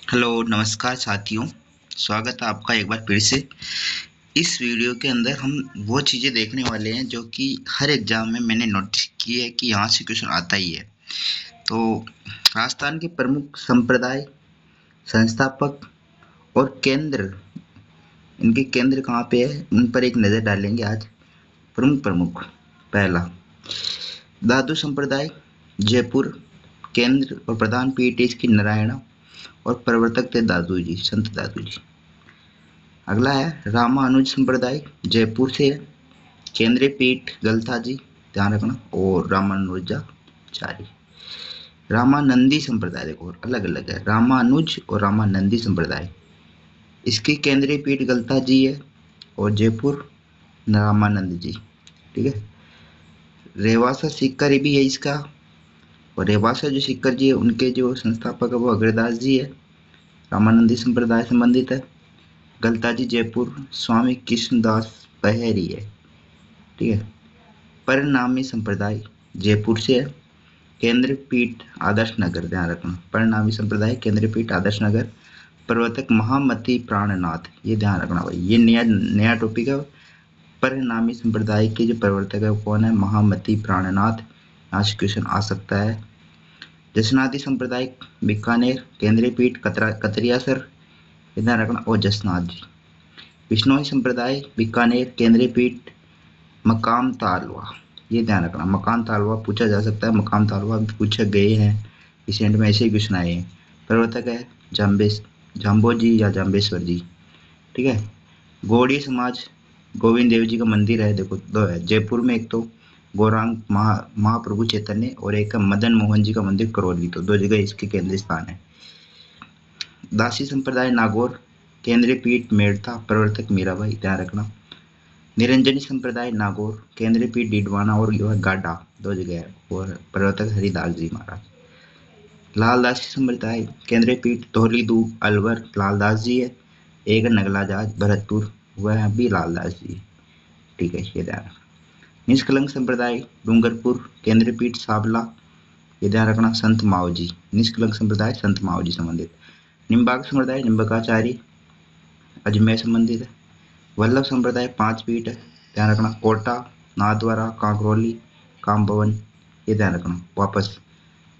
Hello नमस्कार साथियों। स्वागत है आपका एक बार फिर से। इस वीडियो के अंदर हम वो चीज़ें देखने वाले हैं जो कि हर एग्ज़ाम में मैंने नोटिस की है कि यहाँ से क्वेश्चन आता ही है। तो राजस्थान के प्रमुख संप्रदाय, संस्थापक और केंद्र, इनके केंद्र कहाँ पे है उन पर एक नज़र डालेंगे आज। प्रमुख पहला दादू संप्रदाय, जयपुर। केंद्र और प्रधान पीठ इसकी नारायणा और प्रवर्तक थे दादू जी, संत दादू जी। अगला है रामानुज संप्रदाय, जयपुर से है। केंद्रीय पीठ गलथा जी, ध्यान रखना, और रामानुजाचार्य। रामानंदी संप्रदाय देखो अलग अलग है, रामानुज और रामानंदी संप्रदाय। इसकी केंद्रीय पीठ गलथा जी है और जयपुर रामानंद जी। ठीक है। रेवासा सीकर भी है इसका, और रेवासा जो सीकर जी है उनके जो संस्थापक है वो अग्रदास जी है, रामानंदी संप्रदाय संबंधित है। गलता जी जयपुर स्वामी कृष्णदास पहरी है। ठीक है। परिणामी संप्रदाय जयपुर से है। केंद्र पीठ आदर्श नगर, ध्यान रखना, परिणामी संप्रदाय केंद्र पीठ आदर्श नगर। प्रवर्तक महामती प्राणनाथ, ये ध्यान रखना भाई, ये नया टॉपिक है। परिणामी संप्रदाय के जो प्रवर्तक है वो कौन है? महामती प्राणनाथ। यहाँ से क्वेश्चन आ सकता है। जसनादी संप्रदाय बीकानेर, केंद्रीय पीठ कतरियासर, ध्यान रखना, और जसनाथ जी। विष्णोई संप्रदाय बीकानेर, केंद्रीय पीठ मकाम तालवा, ये ध्यान रखना, मकाम तालवा पूछा जा सकता है। मकाम तालवा पूछे गए हैं रिसेंट में, ऐसे ही क्वेश्चन आए हैं। प्रवर्तक है जाम्बो जी या जाम्बेश्वर जी। ठीक है। गौड़ी समाज गोविंद देव जी का मंदिर है, देखो दो है जयपुर में, एक तो गौरांग महाप्रभु चैतन्य और एक मदन मोहन जी का मंदिर करौली, तो दो जगह इसके केंद्रीय स्थान है। दासी संप्रदाय नागौर, केंद्रीय पीठ मेड़ता, प्रवर्तक मीराबाई, ध्यान रखना। निरंजनी संप्रदाय नागौर, केंद्रीय पीठ डीडवाना और गाडा, दो जगह है, और प्रवर्तक हरिदास जी महाराज। लालदासी संप्रदाय केंद्रीय पीठ तोहली दूब अलवर, लालदास जी है। एक नगलाजाज भरतपुर, वह भी लालदास जी। ठीक है, ये ध्यान रखना। निष्कलंक संप्रदाय डूंगरपुर, केंद्रीय पीठ साबला, ये ध्यान रखना, संत माओ जी। निष्कलंक संप्रदाय संत माओ जी संबंधित। निम्बाक संप्रदाय निम्बकाचार्य अजमेर संबंधित है। वल्लभ संप्रदाय 5 पीठ है, ध्यान रखना, कोटा, नाथद्वारा, कांकरोली, कामभवन, ये ध्यान रखना। वापस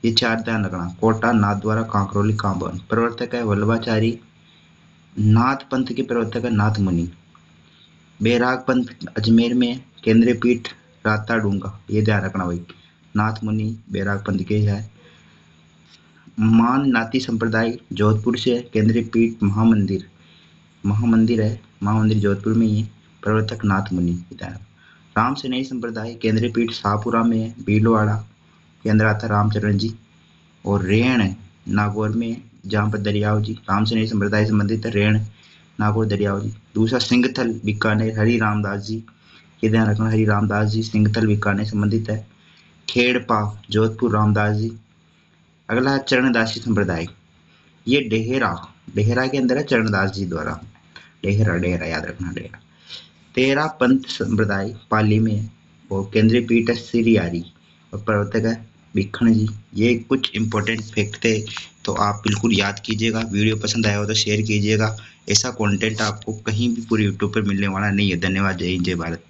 ये 4 ध्यान रखना, कोटा, नाथद्वारा, कांकरोली, कामभवन। प्रवर्तक है वल्लभाचारी। नाथ पंथ के प्रवर्तक है नाथ मुनि। बैराग पंथ अजमेर में, केंद्रीय पीठ राता डूंगा, ये ध्यान रखना भाई, नाथ मुनि बैराग पंथ के है। मान नाती संप्रदाय जोधपुर से है, केंद्रीय पीठ महामंदिर है, महामंदिर जोधपुर में ही है, प्रवर्तक नाथ मुनि। राम सेनई संप्रदाय केंद्रीय पीठ शाहपुरा में है, भीलवाड़ा, केंद्र आता रामचरण जी। और रेण नागौर में, जहाँ पर दरियाव जी, राम सेनई संप्रदाय संबंधित है, रेण नागौर दरियाव जी। दूसरा सिंगथल बीकानेर हरि रामदास जी, ये ध्यान रखना, हरि रामदास जी सिंगथल बीकानेर संबंधित है। खेड़पा जोधपुर रामदास जी। अगला है चरणदासी संप्रदाय, ये डेहरा के अंदर है, चरणदास जी द्वारा। डेहरा याद रखना, डेहरा। तेरा पंथ संप्रदाय पाली में है, और केंद्रीय पीठ है सिरियारी, और प्रवर्तक है भिखण जी। ये कुछ इंपॉर्टेंट फैक्ट थे, तो आप बिल्कुल याद कीजिएगा। वीडियो पसंद आया हो तो शेयर कीजिएगा। ऐसा कंटेंट आपको कहीं भी पूरे यूट्यूब पर मिलने वाला नहीं है। धन्यवाद। जय हिंद, जय भारत।